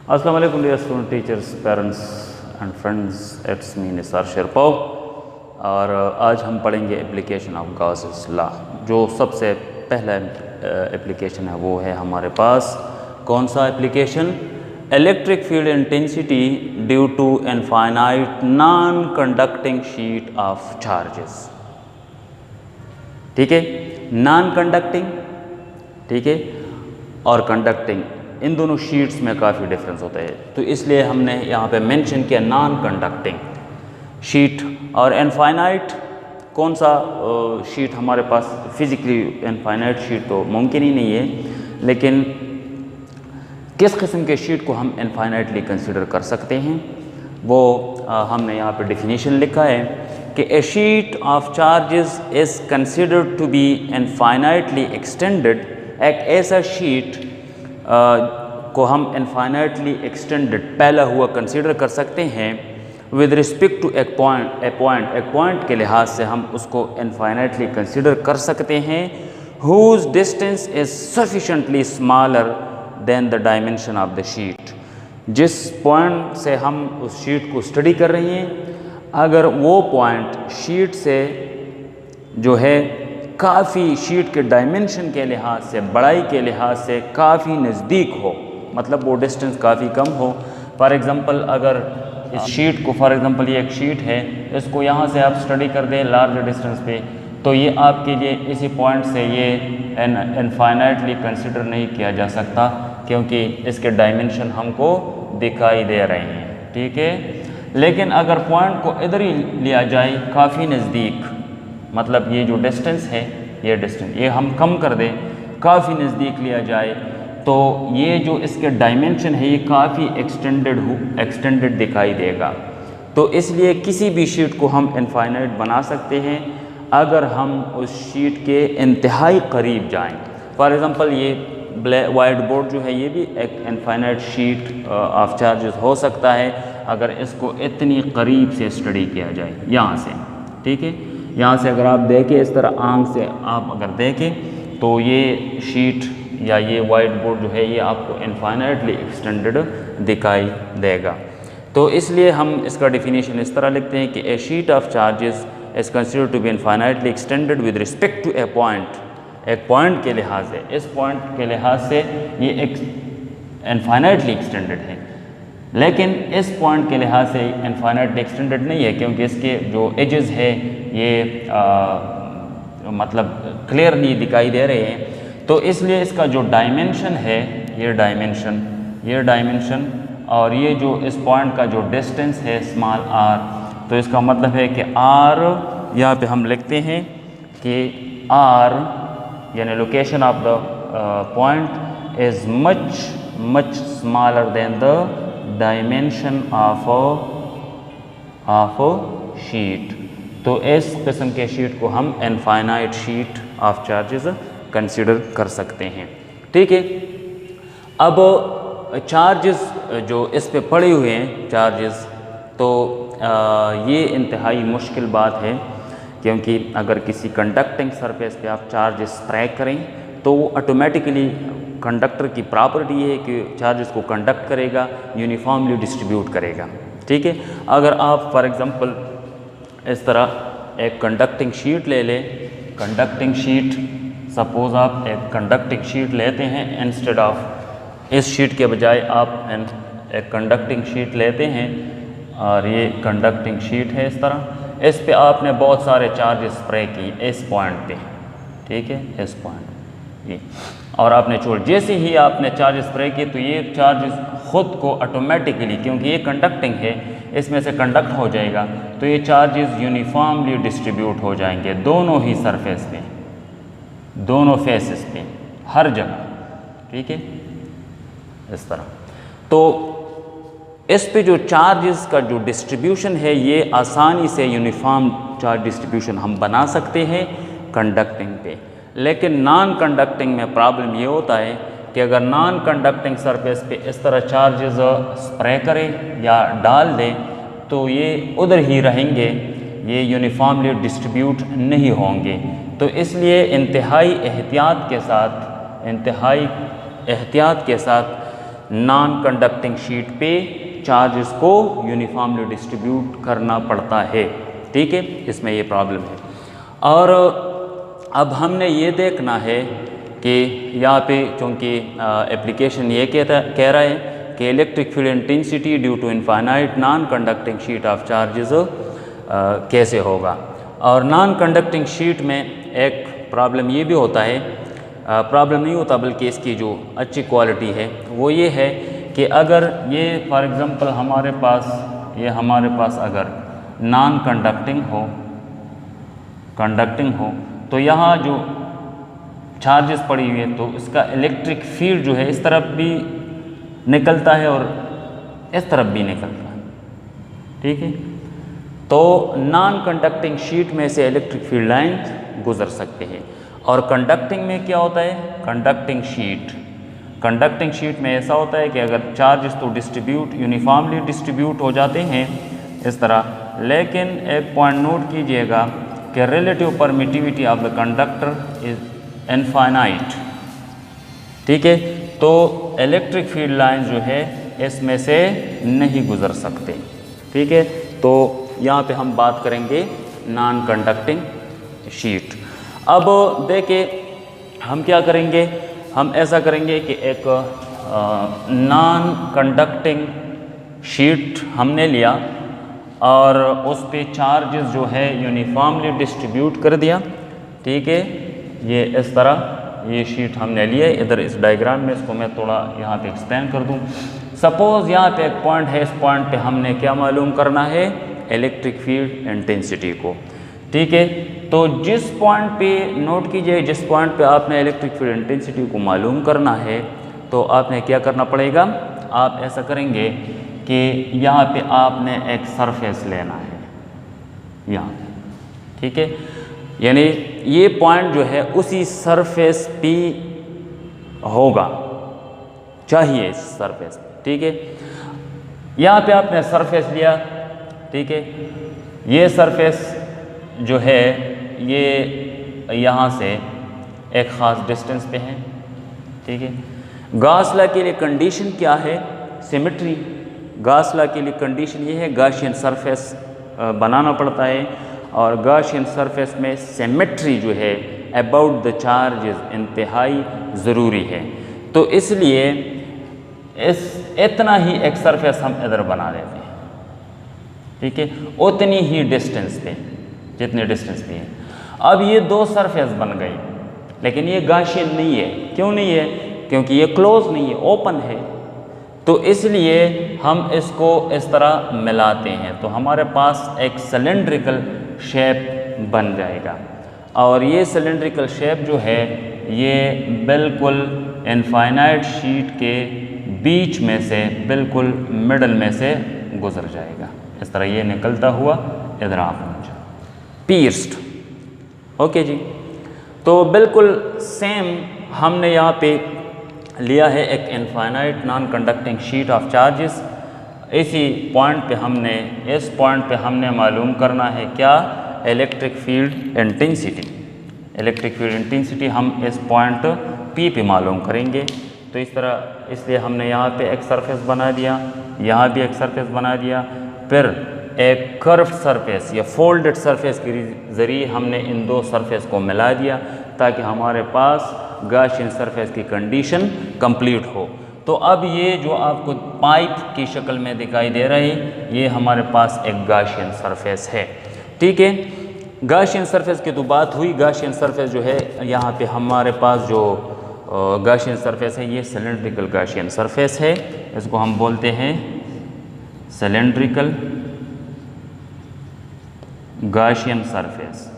अस्सलाम वालेकुम dear student teachers parents and friends, it's me Nisar Sherpao. और आज हम पढ़ेंगे एप्लीकेशन ऑफ गॉसेस लॉ। जो सबसे पहला एप्लीकेशन है वो है हमारे पास कौन सा application, electric field intensity due to infinite non conducting sheet of charges. ठीक है, नॉन कंडक्टिंग, ठीक है, और कंडक्टिंग, इन दोनों शीट्स में काफ़ी डिफरेंस होता है, तो इसलिए हमने यहाँ पे मेंशन किया नॉन कंडक्टिंग शीट। और इनफाइनाइट कौन सा शीट हमारे पास, फिज़िकली इनफाइनाइट शीट तो मुमकिन ही नहीं है, लेकिन किस किस्म के शीट को हम इनफाइनाइटली कंसिडर कर सकते हैं वो हमने यहाँ पे डेफिनेशन लिखा है कि a sheet of charges is considered to be infinitely extended. एक ऐसा शीट को हम इनफाइनाइटली एक्सटेंडेड पहला हुआ कंसिडर कर सकते हैं विद रिस्पेक्ट टू एक पॉइंट के लिहाज से हम उसको इनफाइनाइटली कंसिडर कर सकते हैं whose distance is sufficiently smaller than the dimension of the sheet. जिस पॉइंट से हम उस शीट को स्टडी कर रहे हैं, अगर वो पॉइंट शीट से जो है काफ़ी शीट के डायमेंशन के लिहाज से, बड़ाई के लिहाज से काफ़ी नज़दीक हो, मतलब वो डिस्टेंस काफ़ी कम हो। फॉर एग्ज़ाम्पल अगर इस शीट को, फॉर एग्ज़ाम्पल ये एक शीट है, इसको यहाँ से आप स्टडी कर दें लार्ज डिस्टेंस पे, तो ये आपके लिए इसी पॉइंट से ये इनफाइनाइटली कंसिडर नहीं किया जा सकता, क्योंकि इसके डायमेंशन हमको दिखाई दे रहे हैं। ठीक है, लेकिन अगर पॉइंट को इधर ही लिया जाए काफ़ी नज़दीक, मतलब ये जो डिस्टेंस है, ये डिस्टेंस ये हम कम कर दें, काफ़ी नज़दीक लिया जाए, तो ये जो इसके डायमेंशन है ये काफ़ी एक्सटेंडेड दिखाई देगा। तो इसलिए किसी भी शीट को हम इनफाइनाइट बना सकते हैं अगर हम उस शीट के इंतहाई करीब जाएं। फॉर एग्ज़ाम्पल ये वाइट बोर्ड जो है, ये भी एक इनफाइनाइट शीट ऑफ चार्जेस हो सकता है अगर इसको इतनी करीब से स्टडी किया जाए यहाँ से। ठीक है, यहाँ से अगर आप देखें, इस तरह आंख से आप अगर देखें, तो ये शीट या ये वाइट बोर्ड जो है ये आपको इनफाइनाइटली एक्सटेंडेड दिखाई देगा। तो इसलिए हम इसका डेफिनेशन इस तरह लिखते हैं कि a sheet of charges is considered to be infinitely extended with respect to a point. एक पॉइंट के लिहाज से, इस पॉइंट के लिहाज से ये इनफाइनाइटली एक्सटेंडेड है, लेकिन इस पॉइंट के लिहाज से इनफाइनाइटली एक्सटेंडेड नहीं है, क्योंकि इसके जो एजेस है ये मतलब क्लियर नहीं दिखाई दे रहे हैं। तो इसलिए इसका जो डायमेंशन है, ये डायमेंशन और ये जो इस पॉइंट का जो डिस्टेंस है स्मॉल r, तो इसका मतलब है कि r यहाँ पे हम लिखते हैं कि r यानी location of the point is much smaller than the dimension of sheet. तो इस किस्म के शीट को हम infinite sheet of charges consider कर सकते हैं। ठीक है, अब चार्जेस जो इस पे पड़े हुए हैं चार्जेस, तो ये इंतहाई मुश्किल बात है, क्योंकि अगर किसी कंडक्टिंग सरफेस पे आप चार्जेस स्प्रे करें तो वो ऑटोमेटिकली, कंडक्टर की प्रॉपर्टी है कि चार्जेस को कंडक्ट करेगा, यूनिफॉर्मली डिस्ट्रीब्यूट करेगा। ठीक है, अगर आप फॉर एग्ज़ाम्पल इस तरह एक कंडक्टिंग शीट ले लें, कंडक्टिंग शीट, सपोज़ आप एक कंडक्टिंग शीट लेते हैं, इंस्टेड ऑफ इस शीट के बजाय आप एक कंडक्टिंग शीट लेते हैं, और ये कंडक्टिंग शीट है इस तरह, इस पे आपने बहुत सारे चार्जेस स्प्रे किए इस पॉइंट पे। ठीक है, इस पॉइंट ये, और आपने छोड़, जैसे ही आपने चार्जेस स्प्रे किए तो ये चार्जेस ख़ुद को ऑटोमेटिकली, क्योंकि ये कंडक्टिंग है, इसमें से कंडक्ट हो जाएगा, तो ये चार्जेस यूनिफॉर्मली डिस्ट्रीब्यूट हो जाएंगे दोनों ही सरफेस पे, दोनों फेसेस पे, हर जगह। ठीक है, इस तरह। तो इस पे जो चार्जेस का जो डिस्ट्रीब्यूशन है, ये आसानी से यूनिफॉर्म चार्ज डिस्ट्रीब्यूशन हम बना सकते हैं कंडक्टिंग पे। लेकिन नॉन कंडक्टिंग में प्रॉब्लम ये होता है कि अगर नॉन कंडक्टिंग सरफेस पे इस तरह चार्जेस स्प्रे करें या डाल दें, तो ये उधर ही रहेंगे, ये यूनिफॉर्मली डिस्ट्रीब्यूट नहीं होंगे। तो इसलिए इंतहाई एहतियात के साथ नॉन कंडक्टिंग शीट पे चार्जेस को यूनिफॉर्मली डिस्ट्रीब्यूट करना पड़ता है। ठीक है, इसमें ये प्रॉब्लम है। और अब हमने ये देखना है कि यहाँ पे चूँकि एप्लीकेशन ये कह रहा है कि electric field intensity due to infinite non conducting sheet of charges कैसे होगा। और नॉन कंडक्टिंग शीट में एक प्रॉब्लम ये भी होता है, प्रॉब्लम नहीं होता बल्कि इसकी जो अच्छी क्वालिटी है वो ये है कि अगर ये फॉर एग्ज़ाम्पल हमारे पास अगर नॉन कंडक्टिंग हो तो यहाँ जो चार्जेस पड़ी हुई है तो इसका इलेक्ट्रिक फील्ड जो है इस तरफ भी निकलता है और इस तरफ भी निकलता है। ठीक है, तो नॉन कंडक्टिंग शीट में से इलेक्ट्रिक फील्ड लाइन गुजर सकते हैं। और कंडक्टिंग में क्या होता है, कंडक्टिंग शीट में ऐसा होता है कि अगर चार्जेस तो यूनिफॉर्मली डिस्ट्रीब्यूट हो जाते हैं इस तरह, लेकिन एक पॉइंट नोट कीजिएगा कि relative permittivity of the conductor is infinite. ठीक है, तो इलेक्ट्रिक फील्ड लाइन जो है इसमें से नहीं गुजर सकते। ठीक है, तो यहाँ पे हम बात करेंगे नॉन कंडक्टिंग शीट। अब देखिए हम क्या करेंगे, हम ऐसा करेंगे कि एक नॉन कंडक्टिंग शीट हमने लिया और उस पे चार्जेस जो है यूनिफॉर्मली डिस्ट्रीब्यूट कर दिया। ठीक है, ये इस तरह ये शीट हमने लिया। इधर इस डायग्राम में इसको मैं थोड़ा यहाँ पे एक्सप्लेन कर दूँ। सपोज़ यहाँ पे एक पॉइंट है, इस पॉइंट पे हमने क्या मालूम करना है, इलेक्ट्रिक फील्ड इंटेंसिटी को। ठीक है, तो जिस पॉइंट पे नोट कीजिए, जिस पॉइंट पे आपने इलेक्ट्रिक फील्ड इंटेंसिटी को मालूम करना है तो आपने क्या करना पड़ेगा, आप ऐसा करेंगे कि यहाँ पे आपने एक सरफेस लेना है यहाँ। ठीक है, यानी ये पॉइंट जो है उसी सरफेस पे होगा, चाहिए इस सरफेस पे। ठीक है, यहाँ पे आपने सरफेस लिया। ठीक है, ये सरफेस जो है ये यहाँ से एक ख़ास डिस्टेंस पे है। ठीक है, गॉस लॉ के लिए कंडीशन क्या है, सिमेट्री। गॉस लॉ के लिए कंडीशन ये है गॉसियन सरफेस बनाना पड़ता है और गॉसियन सरफेस में सिमेट्री जो है अबाउट द चार्जेस इंतहाई ज़रूरी है। तो इसलिए इतना ही एक सरफेस हम इधर बना देते हैं। ठीक है, उतनी ही डिस्टेंस पे, जितने डिस्टेंस पे है। अब ये दो सरफेस बन गई, लेकिन ये गॉसियन नहीं है। क्यों नहीं है, क्योंकि ये क्लोज नहीं है, ओपन है। तो इसलिए हम इसको इस तरह मिलाते हैं तो हमारे पास एक सिलेंड्रिकल शेप बन जाएगा। और ये सिलेंड्रिकल शेप जो है ये बिल्कुल इनफाइनाइट शीट के बीच में से, बिल्कुल मिडल में से गुजर जाएगा। इस तरह ये निकलता हुआ इधर आ पहुँचा, पीर्स्ड। ओके जी, तो बिल्कुल सेम हमने यहाँ पे लिया है एक infinite non conducting sheet of charges. इसी पॉइंट पे हमने, इस पॉइंट पे हमने मालूम करना है क्या, electric field intensity. Electric field intensity हम इस पॉइंट P पे मालूम करेंगे। तो इस तरह, इसलिए हमने यहाँ पे एक सरफेस बना दिया, यहाँ भी एक सरफेस बना दिया, फिर एक कर्व्ड सरफेस या फोल्डेड सरफेस के ज़रिए हमने इन दो सरफेस को मिला दिया ताकि हमारे पास गॉसियन सरफेस की कंडीशन कंप्लीट हो। तो अब ये जो आपको पाइप की शक्ल में दिखाई दे रहा है ये हमारे पास एक गॉसियन सरफेस है। ठीक है, गॉसियन सरफेस की तो बात हुई। गॉसियन सरफेस जो है यहाँ पे हमारे पास जो गॉसियन सरफेस है ये सिलेंड्रिकल गॉसियन सरफेस है। इसको हम बोलते हैं सिलेंड्रिकल गॉसियन सरफेस।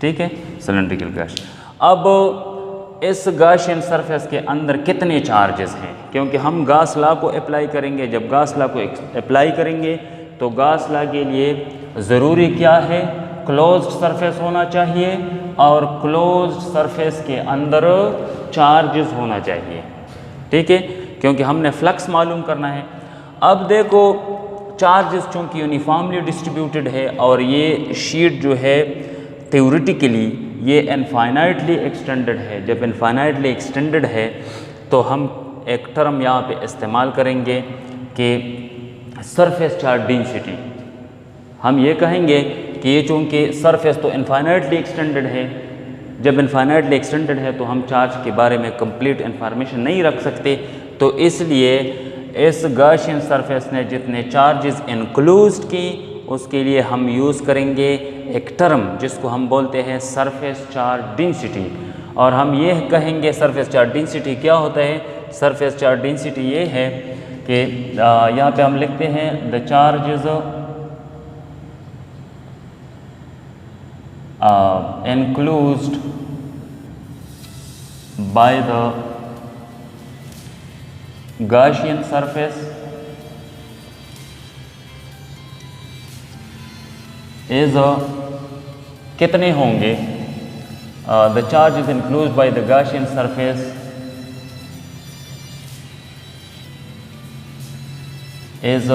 ठीक है, सिलेंड्रिकल गॉसियन। अब इस गॉसियन सरफेस के अंदर कितने चार्जेस हैं, क्योंकि हम गॉस लॉ को अप्लाई करेंगे। जब गॉस लॉ को अप्लाई करेंगे तो गॉस लॉ के लिए ज़रूरी क्या है, क्लोज्ड सरफेस होना चाहिए और क्लोज्ड सरफेस के अंदर चार्जेस होना चाहिए। ठीक है, क्योंकि हमने फ्लक्स मालूम करना है। अब देखो चार्जेस चूँकि यूनिफॉर्मली डिस्ट्रीब्यूटेड है और ये शीट जो है थ्योरेटिकली ये इनफाइनाइटली एक्सटेंडेड है। जब इनफाइनाइटली एक्सटेंडेड है तो हम एक टर्म यहाँ पे इस्तेमाल करेंगे कि सरफेस चार्ज डेंसिटी। हम ये कहेंगे कि ये चूँकि सरफेस तो इनफाइनाइटली एक्सटेंडेड है, जब इनफाइनाइटली एक्सटेंडेड है तो हम चार्ज के बारे में कंप्लीट इंफॉर्मेशन नहीं रख सकते, तो इसलिए इस गॉसियन सरफेस ने जितने चार्जेस इंक्लूड की उसके लिए हम यूज़ करेंगे एक टर्म जिसको हम बोलते हैं सरफेस चार्ज डेंसिटी। और हम ये कहेंगे सरफेस चार्ज डेंसिटी क्या होता है। सरफेस चार्ज डेंसिटी ये है कि यहाँ पे हम लिखते हैं the charges enclosed by the Gaussian surface is कितने होंगे। the charges enclosed by the Gaussian surface is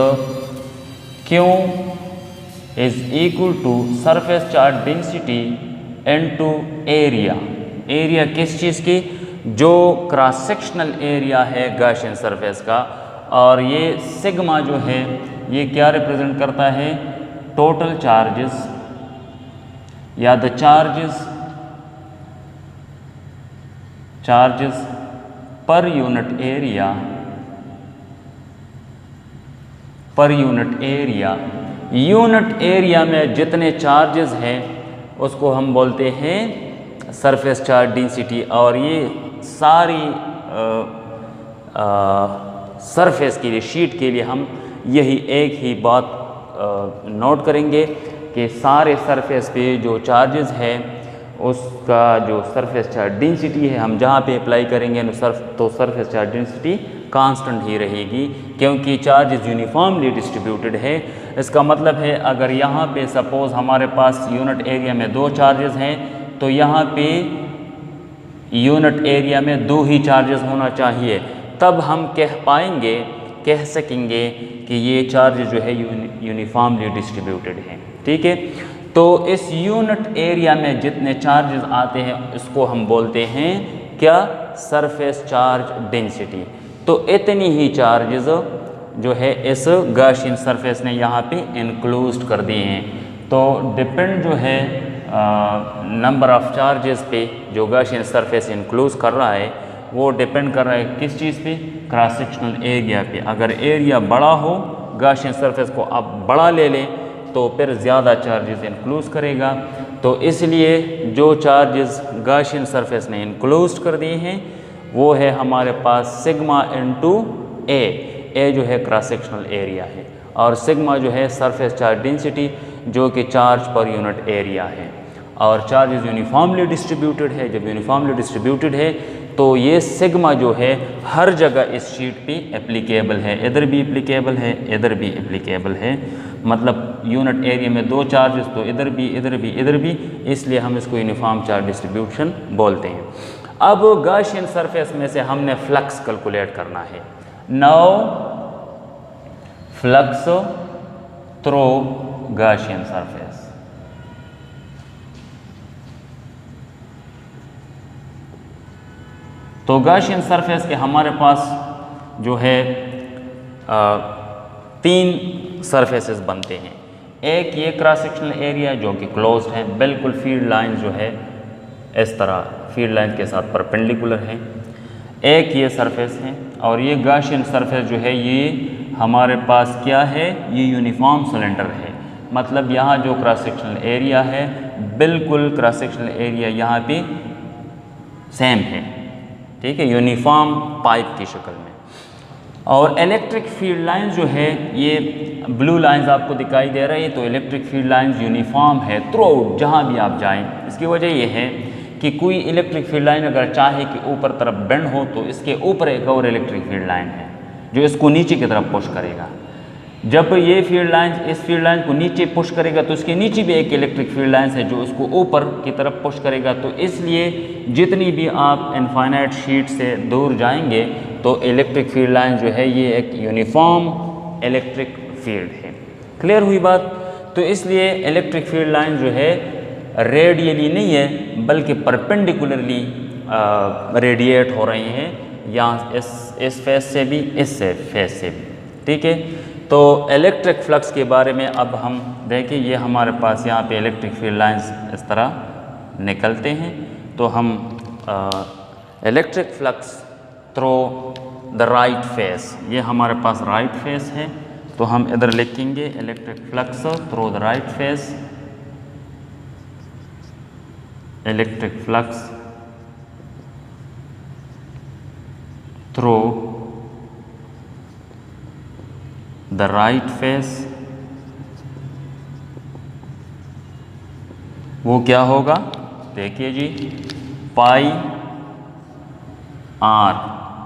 Q is equal to surface charge density into area। Area किस चीज़ की, जो क्रॉस सेक्शनल एरिया है गॉसियन सरफेस का। और ये sigma जो है ये क्या रिप्रेजेंट करता है, टोटल चार्जेस या the charges per unit area. Unit area में जितने चार्जेस हैं उसको हम बोलते हैं सरफेस चार्ज डेंसिटी। और ये सारी सरफेस के लिए, शीट के लिए हम यही एक ही बात नोट करेंगे कि सारे सरफेस पे जो चार्जेस है उसका जो सरफेस चार्ज डेंसिटी है हम जहाँ पे अप्लाई करेंगे तो सरफेस चार्ज डेंसिटी कांस्टेंट ही रहेगी, क्योंकि चार्जेस यूनिफॉर्मली डिस्ट्रीब्यूटेड है। इसका मतलब है अगर यहाँ पे सपोज़ हमारे पास यूनिट एरिया में 2 चार्जेस हैं तो यहाँ पे यूनिट एरिया में 2 ही चार्जेस होना चाहिए, तब हम कह सकेंगे कि ये चार्ज जो है यूनिफॉर्मली डिस्ट्रीब्यूटेड है। ठीक है, तो इस यूनिट एरिया में जितने चार्जेस आते हैं इसको हम बोलते हैं क्या, सरफेस चार्ज डेंसिटी। तो इतनी ही चार्जेस जो है इस गॉसियन सरफेस ने यहाँ पे इंक्लूड कर दिए हैं। तो डिपेंड जो है नंबर ऑफ़ चार्जेस पे जो गॉसियन सरफेस इंक्लूड कर रहा है वो डिपेंड कर रहा है किस चीज़ पे, क्रॉस सेक्शनल एरिया पे। अगर एरिया बड़ा हो, गॉसियन सरफेस को आप बड़ा ले लें तो फिर ज़्यादा चार्जेस इंक्लूड करेगा। तो इसलिए जो चार्जेस गॉसियन सरफेस ने इंक्लूड कर दिए हैं वो है हमारे पास सिग्मा इंटू ए जो है क्रॉस सेक्शनल एरिया है, और सिग्मा जो है सरफेस चार्ज डेंसिटी जो कि चार्ज पर यूनिट एरिया है। और चार्जेस यूनिफॉर्मली डिस्ट्रीब्यूटेड है। जब यूनिफॉर्मली डिस्ट्रीब्यूटेड है तो ये सिग्मा जो है हर जगह इस शीट पे एप्लीकेबल है, इधर भी एप्लीकेबल है, इधर भी एप्लीकेबल है। मतलब यूनिट एरिया में 2 चार्जेस तो इधर भी, इधर भी, इधर भी, इसलिए हम इसको यूनिफॉर्म चार्ज डिस्ट्रीब्यूशन बोलते हैं। अब गॉसियन सरफेस में से हमने फ्लक्स कैलकुलेट करना है। Now flux through Gaussian surface. तो गॉसियन सरफेस के हमारे पास जो है 3 सरफेसेस बनते हैं। एक ये क्रॉस सेक्शनल एरिया जो कि क्लोज्ड है, बिल्कुल फील्ड लाइन जो है इस तरह फील्ड लाइन के साथ परपेंडिकुलर है। एक ये सरफेस है, और ये गॉसियन सरफेस जो है ये हमारे पास क्या है, ये यूनिफॉर्म सिलेंडर है। मतलब यहाँ जो क्रॉस सेक्शनल एरिया है बिल्कुल क्रॉस सेक्शनल एरिया यहाँ पे सेम है। ठीक है, यूनिफॉर्म पाइप की शक्ल में। और इलेक्ट्रिक फील्ड लाइन जो है ये ब्लू लाइंस आपको दिखाई दे रही है, तो इलेक्ट्रिक फील्ड लाइंस यूनिफॉर्म है थ्रू आउट जहाँ भी आप जाएं। इसकी वजह ये है कि कोई इलेक्ट्रिक फील्ड लाइन अगर चाहे कि ऊपर तरफ बेंड हो तो इसके ऊपर एक और इलेक्ट्रिक फील्ड लाइन है जो इसको नीचे की तरफ पुश करेगा। जब ये फील्ड लाइन इस फील्ड लाइन को नीचे पुश करेगा तो इसके नीचे भी एक इलेक्ट्रिक फील्ड लाइन है जो उसको ऊपर की तरफ पुश करेगा। तो इसलिए जितनी भी आप इनफाइनाइट शीट से दूर जाएंगे तो इलेक्ट्रिक फील्ड लाइन जो है ये एक यूनिफॉर्म इलेक्ट्रिक फील्ड है। क्लियर हुई बात? तो इसलिए इलेक्ट्रिक फील्ड लाइन जो है रेडियली नहीं है बल्कि परपेंडिकुलरली रेडिएट हो रही हैं, यहाँ इस फेस से भी, इस फेस से भी। ठीक है, तो इलेक्ट्रिक फ्लक्स के बारे में अब हम देखें। ये हमारे पास यहाँ पे इलेक्ट्रिक फील्ड लाइंस इस तरह निकलते हैं। तो हम electric flux through the right face, ये हमारे पास राइट फेस है, तो हम इधर लिखेंगे electric flux through the right face, electric flux through the right face. वो क्या होगा, देखिए जी, पाई आर,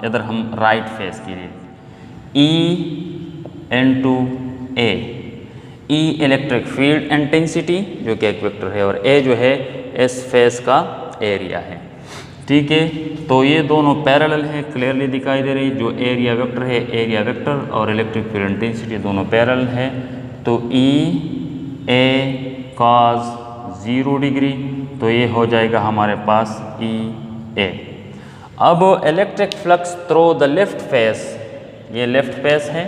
इधर हम राइट फेस के लिए ई इंटू ए, ई इलेक्ट्रिक फील्ड इंटेंसिटी जो कि एक वेक्टर है, और ए जो है इस फेस का एरिया है। ठीक है, तो ये दोनों पैरेलल है, क्लियरली दिखाई दे रही। जो एरिया वेक्टर है, एरिया वेक्टर और इलेक्ट्रिक फील्ड इंटेंसिटी दोनों पैरेलल है। तो ई ए कॉस 0 डिग्री, तो ये हो जाएगा हमारे पास ई ए। अब electric flux through the left face, ये लेफ्ट फेस है,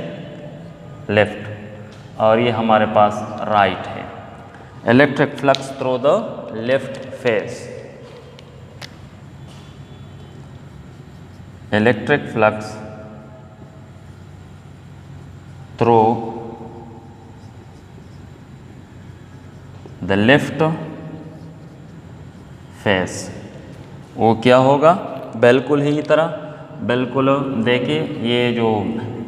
लेफ्ट, और ये हमारे पास राइट है। Electric flux through the left face, electric flux through the left face, वो क्या होगा, बिल्कुल ही तरह, बिल्कुल देखिए ये जो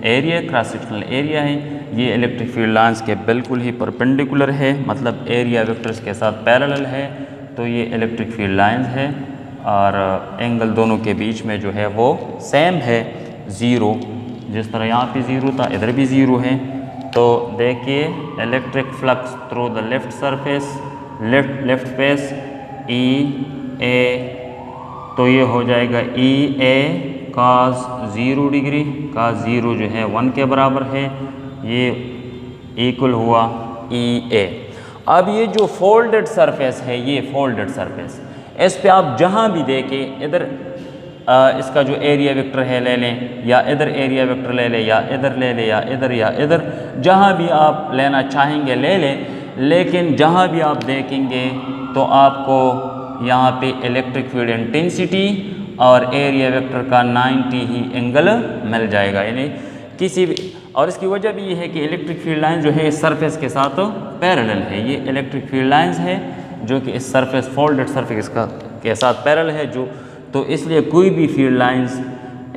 एरिया, क्रॉस सेक्शनल एरिया है, ये इलेक्ट्रिक फील्ड लाइंस के बिल्कुल ही परपेंडिकुलर है, मतलब एरिया वेक्टर्स के साथ पैरेलल है। तो ये इलेक्ट्रिक फील्ड लाइंस है, और एंगल दोनों के बीच में जो है वो सेम है, 0। जिस तरह यहाँ पे 0 था, इधर भी 0 है। तो देखिए electric flux through the left surface, left face, E A, तो ये हो जाएगा E A cos 0 degree, cos 0 जो है 1 के बराबर है, ये इक्वल हुआ ई ए। अब ये जो फोल्डेड सरफेस है, ये फोल्डेड सरफेस, इस पे आप जहाँ भी देखें, इधर इसका जो एरिया वेक्टर है ले लें, या इधर एरिया वेक्टर ले लें, या इधर ले लें, या इधर, जहाँ भी आप लेना चाहेंगे ले लें। लेकिन जहाँ भी आप देखेंगे तो आपको यहाँ पे इलेक्ट्रिक फील्ड इंटेंसिटी और एरिया वेक्टर का 90 ही एंगल मिल जाएगा, यानी किसी भी। और इसकी वजह भी ये है कि इलेक्ट्रिक फील्ड लाइन जो है इस सरफेस के साथ पैरेलल है। ये इलेक्ट्रिक फील्ड लाइंस है जो कि इस सरफेस, फोल्डेड सरफेस के साथ पैरेलल है, जो तो इसलिए कोई भी फील्ड लाइंस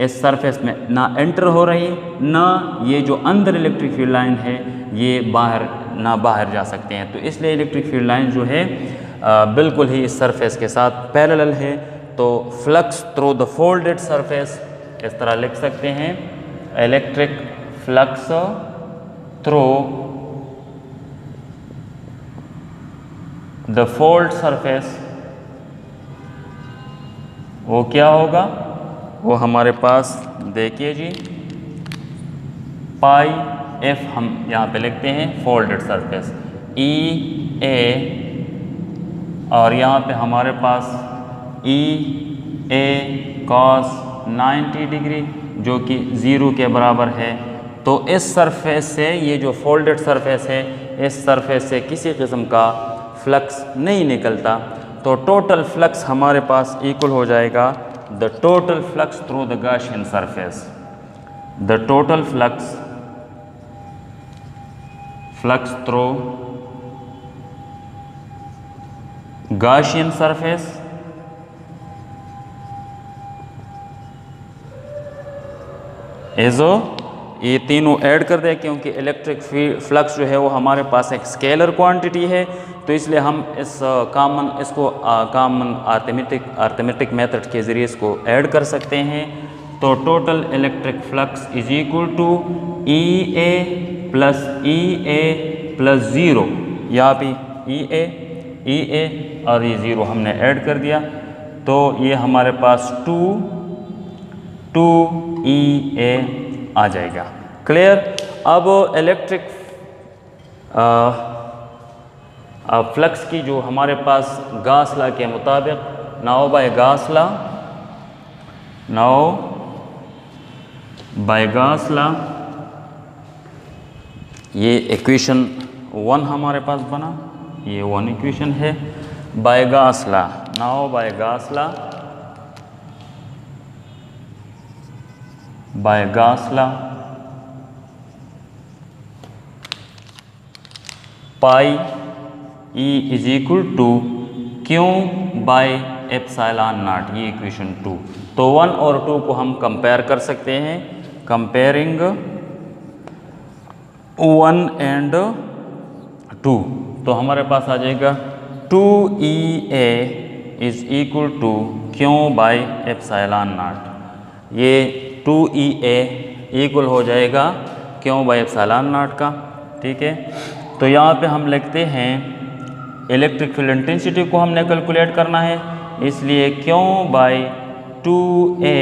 इस सरफेस में ना एंटर हो रही, ना ये जो अंदर इलेक्ट्रिक फील्ड लाइन है ये बाहर जा सकते हैं। तो इसलिए इलेक्ट्रिक फील्ड लाइन जो है बिल्कुल ही इस सरफेस के साथ पैरेलल है। तो flux through the folded surface, इस तरह लिख सकते हैं, electric flux through the fold surface, वो क्या होगा, वो हमारे पास देखिए जी, पाई एफ हम यहाँ पे लिखते हैं, फोल्डेड सरफेस, ई ए, और यहाँ पे हमारे पास ई ए कॉस 90 डिग्री जो कि 0 के बराबर है। तो इस सरफेस से, ये जो फोल्डेड सरफेस है, इस सरफेस से किसी किस्म का फ्लक्स नहीं निकलता। तो टोटल फ्लक्स हमारे पास इक्वल हो जाएगा the total flux through the Gaussian surface, the total flux through Gaussian surface इज़ो, ये तीनों ऐड कर दें क्योंकि इलेक्ट्रिक फ्लक्स जो है वो हमारे पास एक स्केलर क्वांटिटी है। तो इसलिए हम इस कॉमन अर्थमेटिक मेथड के ज़रिए इसको ऐड कर सकते हैं। तो total electric flux is equal to E A plus 0, यहाँ पे ई ए और ये 0 हमने ऐड कर दिया, तो ये हमारे पास 2 ई ए आ जाएगा। क्लियर। अब इलेक्ट्रिक फ्लक्स की जो हमारे पास गॉस लॉ के मुताबिक now by Gauss law, now by Gauss law ये इक्वेशन 1 हमारे पास बना, ये 1 इक्वेशन है। By Gauss law, now by Gauss law, by Gauss law pi E is equal to Q by epsilon naught, ये equation 2। तो 1 और 2 को हम कंपेयर कर सकते हैं, कंपेयरिंग 1 एंड 2, तो हमारे पास आ जाएगा 2EA is equal to Q by epsilon naught. ये 2EA इक्वल हो जाएगा क्यू बाय एप्सिलॉन नॉट का, ठीक है। तो यहाँ पे हम लिखते हैं इलेक्ट्रिक फील्ड इंटेंसिटी को हमने कैलकुलेट करना है, इसलिए Q by 2A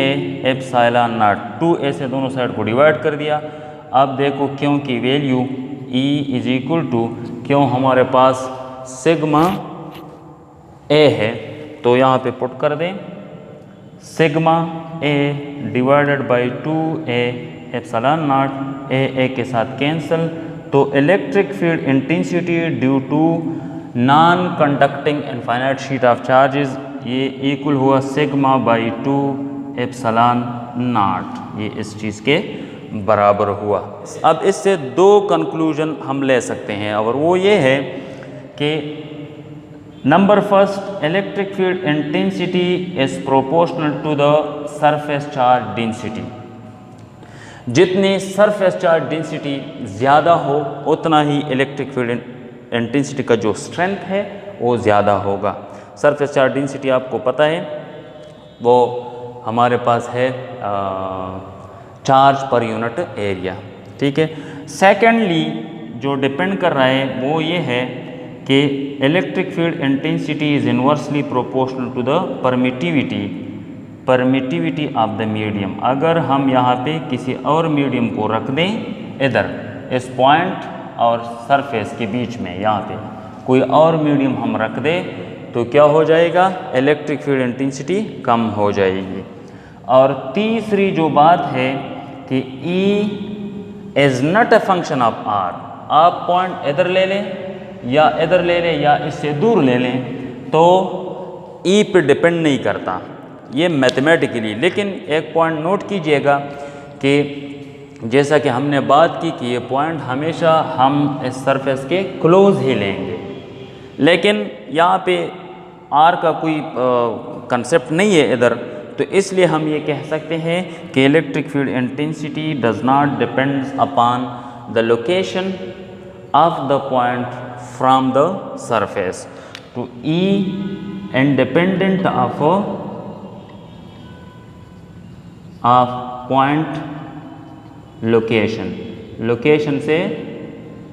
epsilon not, 2A से दोनों साइड को डिवाइड कर दिया। अब देखो क्यू की value E is equal to Q हमारे पास सिग्मा A है, तो यहाँ पे पुट कर दें sigma A divided by 2A epsilon naught, A के साथ कैंसिल। तो electric field intensity due to non conducting infinite sheet of charges, ये इक्वल हुआ सिग्मा बाई 2 एप्सिलॉन नॉट, ये इस चीज़ के बराबर हुआ। अब इससे 2 कंक्लूजन हम ले सकते हैं, और वो ये है कि number first, electric field intensity is proportional to the surface charge density. जितनी सरफेस चार्ज डेंसिटी ज़्यादा हो उतना ही इलेक्ट्रिक फील्ड इंटेंसिटी का जो स्ट्रेंथ है वो ज़्यादा होगा। सरफेस चार्ज डेंसिटी आपको पता है वो हमारे पास है चार्ज पर यूनिट एरिया, ठीक है। सेकेंडली जो डिपेंड कर रहा है वो ये है कि electric field intensity is inversely proportional to the permittivity of the medium. अगर हम यहाँ पे किसी और मीडियम को रख दें इधर इस पॉइंट और सरफेस के बीच में, यहाँ पे कोई और मीडियम हम रख दें तो क्या हो जाएगा, इलेक्ट्रिक फील्ड इंटेंसिटी कम हो जाएगी। और तीसरी जो बात है कि E is not a function of R। आप पॉइंट इधर ले लें या इधर ले लें या इससे दूर ले लें तो E पे डिपेंड नहीं करता, ये मैथमेटिकली। लेकिन एक पॉइंट नोट कीजिएगा कि जैसा कि हमने बात की कि ये पॉइंट हमेशा हम इस सरफेस के क्लोज ही लेंगे, लेकिन यहाँ पे R का कोई कंसेप्ट नहीं है इधर, तो इसलिए हम ये कह सकते हैं कि electric field intensity does not depends upon the location of the point from the surface. तो E independent of point location, location से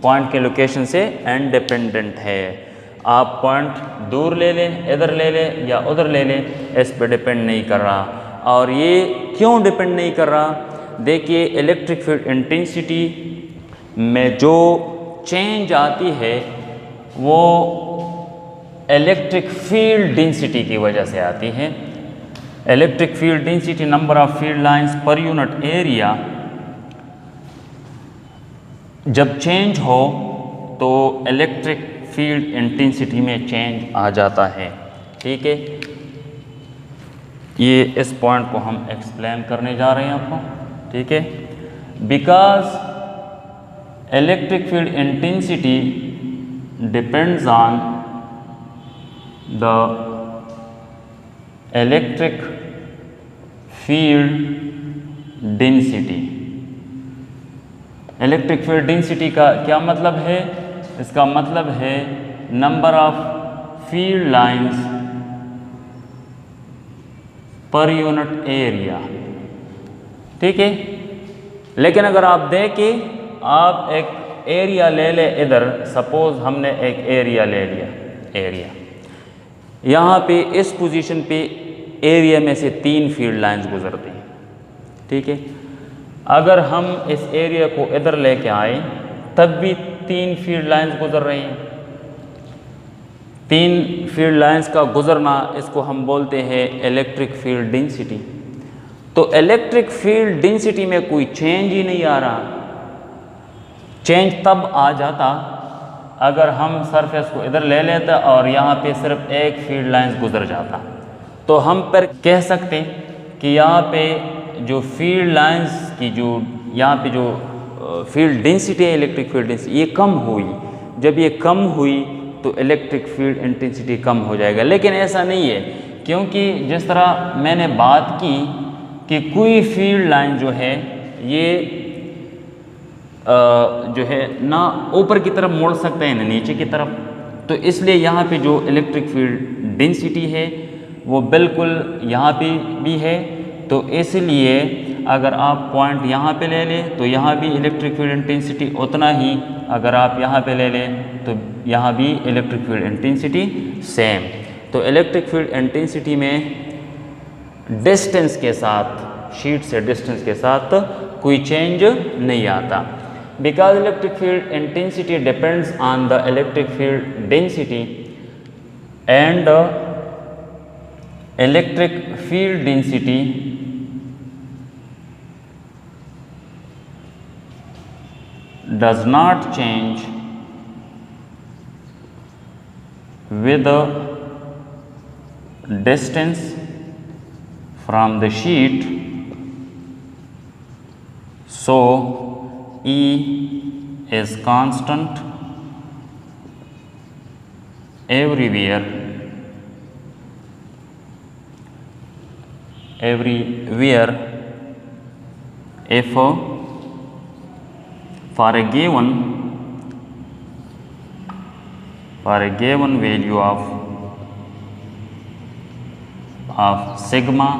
पॉइंट के लोकेशन से इंडिपेंडेंट है। आप पॉइंट दूर ले लें, इधर ले लें या उधर ले लें, इस पर डिपेंड नहीं कर रहा। और ये क्यों डिपेंड नहीं कर रहा, देखिए इलेक्ट्रिक फील्ड इंटेंसिटी में जो चेंज आती है वो इलेक्ट्रिक फील्ड डेंसिटी की वजह से आती है। Electric field density number of field lines per unit area जब चेंज हो तो इलेक्ट्रिक फील्ड इंटेंसिटी में चेंज आ जाता है, ठीक है। ये इस पॉइंट को हम एक्सप्लेन करने जा रहे हैं आपको, ठीक है। Because electric field intensity depends on the electric field density. Electric field density का क्या मतलब है, इसका मतलब है number of field lines per unit area, ठीक है। लेकिन अगर आप देखें, आप एक एरिया ले ले, इधर सपोज हमने एक एरिया ले लिया, एरिया यहाँ पे इस पोजीशन पे एरिया में से 3 फील्ड लाइंस गुजरती हैं, ठीक है। अगर हम इस एरिया को इधर लेके आए तब भी 3 फील्ड लाइंस गुजर रही हैं, 3 फील्ड लाइंस का गुजरना, इसको हम बोलते हैं इलेक्ट्रिक फील्ड डेंसिटी। तो इलेक्ट्रिक फील्ड डेंसिटी में कोई चेंज ही नहीं आ रहा। चेंज तब आ जाता अगर हम सरफेस को इधर ले लेते और यहाँ पे सिर्फ एक फील्ड लाइंस गुजर जाता, तो हम पर कह सकते कि यहाँ पे जो फील्ड लाइंस की जो यहाँ पे जो फील्ड डेंसिटी है, इलेक्ट्रिक फील्ड डेंसिटी, ये कम हुई। जब ये कम हुई तो इलेक्ट्रिक फील्ड इंटेंसिटी कम हो जाएगा। लेकिन ऐसा नहीं है, क्योंकि जिस तरह मैंने बात की कि कोई फील्ड लाइन जो है ये जो है ना ऊपर की तरफ मुड़ सकते हैं ना नीचे की तरफ, तो इसलिए यहाँ पे जो इलेक्ट्रिक फील्ड डेंसिटी है वो बिल्कुल यहाँ पे भी है। तो इसलिए अगर आप पॉइंट यहाँ पे ले लें तो यहाँ भी इलेक्ट्रिक फील्ड इंटेंसिटी उतना ही, अगर आप यहाँ पे ले लें तो यहाँ भी इलेक्ट्रिक फील्ड इंटेंसिटी सेम। तो इलेक्ट्रिक फील्ड इंटेंसिटी में डिस्टेंस के साथ, शीट से डिस्टेंस के साथ कोई चेंज नहीं आता। Because electric field intensity depends on the electric field density, and electric field density does not change with the distance from the sheet, so E is constant everywhere if for a given value of sigma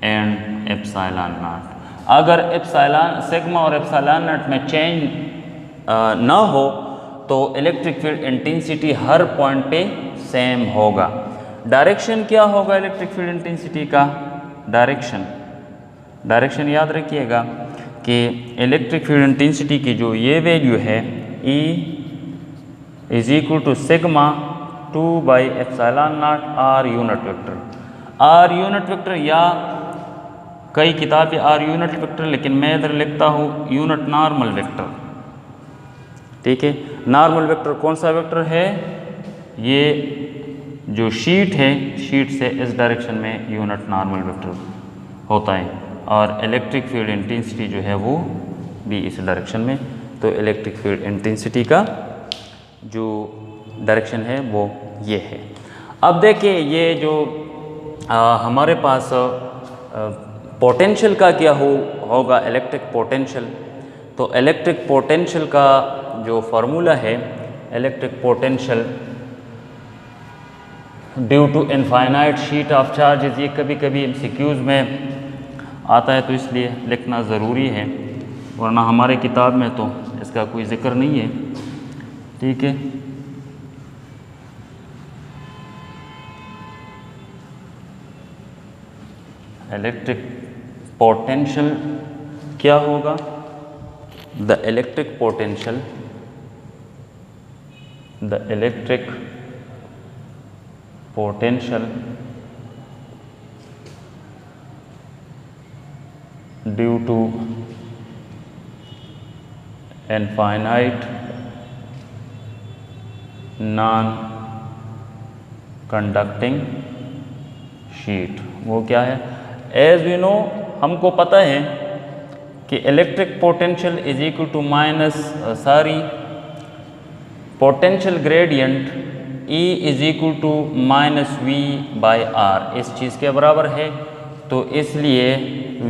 and epsilon naught। अगर epsilon sigma और epsilon not में change ना हो तो electric field intensity हर point पे same होगा। Direction क्या होगा इलेक्ट्रिक फील्ड इंटेंसिटी का? डायरेक्शन याद रखिएगा कि इलेक्ट्रिक फील्ड इंटेंसिटी की जो ये वैल्यू है E is equal to sigma 2 by epsilon naught R unit vector. R unit vector या कई किताबें R यूनिट वेक्टर, लेकिन मैं इधर लिखता हूँ यूनिट नॉर्मल वेक्टर। ठीक है, नॉर्मल वेक्टर कौन सा वेक्टर है? ये जो शीट है, शीट से इस डायरेक्शन में यूनिट नॉर्मल वेक्टर होता है, और इलेक्ट्रिक फील्ड इंटेंसिटी जो है वो भी इस डायरेक्शन में। तो इलेक्ट्रिक फील्ड इंटेंसिटी का जो डायरेक्शन है वो ये है। अब देखिए ये जो हमारे पास पोटेंशियल का क्या होगा, इलेक्ट्रिक पोटेंशियल। तो इलेक्ट्रिक पोटेंशियल का जो फार्मूला है, electric potential due to infinite sheet of charges, ये कभी कभी एमसीक्यूज में आता है तो इसलिए लिखना ज़रूरी है, वरना हमारे किताब में तो इसका कोई ज़िक्र नहीं है। ठीक है, इलेक्ट्रिक पोटेंशियल क्या होगा? The electric potential due to infinite non conducting sheet, वो क्या है? एज वी नो, हमको पता है कि electric potential is equal to potential gradient E is equal to -V by R, इस चीज़ के बराबर है। तो इसलिए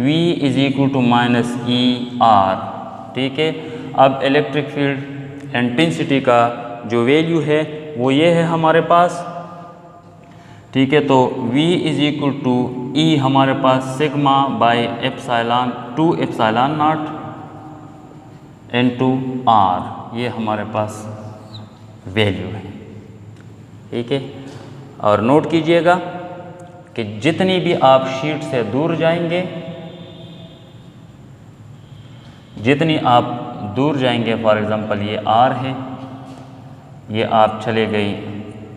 V is equal to -ER। ठीक है, अब इलेक्ट्रिक फील्ड इंटेंसिटी का जो वैल्यू है वो ये है हमारे पास। ठीक है, तो V is equal to E हमारे पास sigma by epsilon 2 epsilon not into R, ये हमारे पास वैल्यू है। ठीक है, और नोट कीजिएगा कि जितनी भी आप शीट से दूर जाएंगे, फॉर एग्जांपल ये R है, ये आप चले गई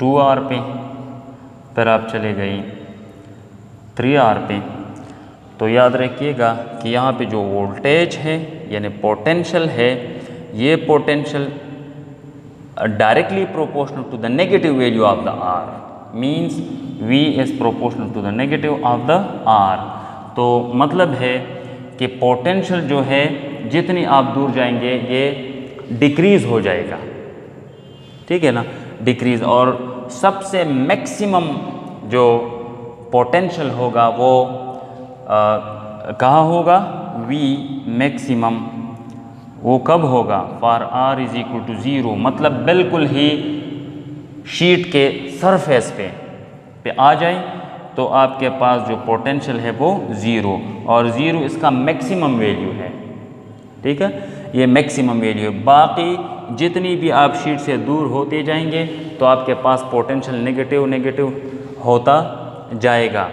2R पे, फिर आप चले गई 3R पे। तो याद रखिएगा कि यहाँ पे जो वोल्टेज है यानी पोटेंशियल है, ये potential directly proportional to the negative value of the R, means V is proportional to the negative of the R। तो मतलब है कि पोटेंशियल जो है जितनी आप दूर जाएंगे ये डिक्रीज़ हो जाएगा, ठीक है ना, डिक्रीज़। और सबसे मैक्सिमम जो पोटेंशियल होगा वो कहाँ होगा, V मैक्सिमम वो कब होगा, for R is equal to 0, मतलब बिल्कुल ही शीट के सरफेस पे आ जाए तो आपके पास जो पोटेंशियल है वो 0, और 0 इसका मैक्सिमम वैल्यू है, ठीक है, ये मैक्सिमम वैल्यू है। बाकी जितनी भी आप शीट से दूर होते जाएंगे तो आपके पास पोटेंशियल नेगेटिव होता जाएगा।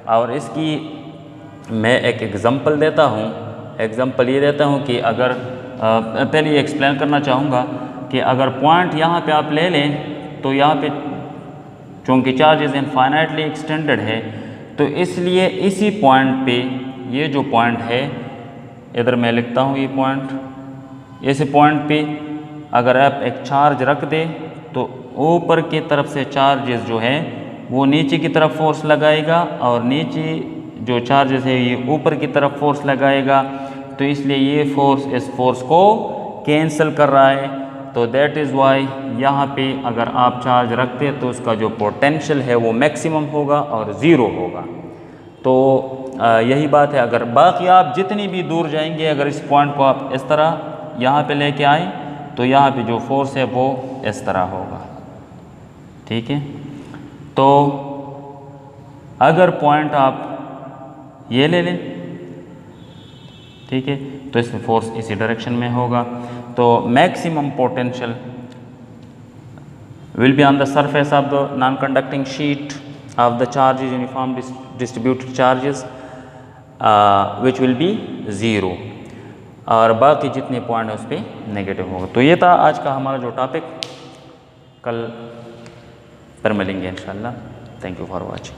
और इसकी मैं एक एग्ज़ाम्पल देता हूँ। एग्ज़ाम्पल ये देता हूँ कि अगर पहले ये एक्सप्लेन करना चाहूँगा कि अगर पॉइंट यहाँ पे आप ले लें तो यहाँ पे चूँकि चार्ज इज़ इनफाइनाइटली एक्सटेंडेड है, तो इसलिए इसी पॉइंट पे, ये जो पॉइंट है इधर मैं लिखता हूँ, ये पॉइंट, ऐसे पॉइंट पे अगर आप एक चार्ज रख दें तो ऊपर की तरफ से चार्जेस जो है वो नीचे की तरफ फोर्स लगाएगा, और नीचे जो चार्जेस है ये ऊपर की तरफ फोर्स लगाएगा। तो इसलिए ये फोर्स इस फोर्स को कैंसिल कर रहा है। तो दैट इज़ वाई यहाँ पे अगर आप चार्ज रखते हैं तो उसका जो पोटेंशियल है वो मैक्सिमम होगा और 0 होगा। तो यही बात है। अगर बाकी आप जितनी भी दूर जाएंगे, अगर इस पॉइंट को आप इस तरह यहाँ पे लेके आए तो यहाँ पे जो फोर्स है वो इस तरह होगा, ठीक है। तो अगर पॉइंट आप ये ले लें, ठीक है, तो इसमें फोर्स इसी डायरेक्शन में होगा। तो maximum potential will be on the surface of the non-conducting sheet of the charges, uniform distributed charges, which will be 0, और बाकी जितने पॉइंट है उस पर नेगेटिव होगा। तो ये था आज का हमारा जो टॉपिक, कल पर मिलेंगे इंशाल्लाह। Thank you for watching.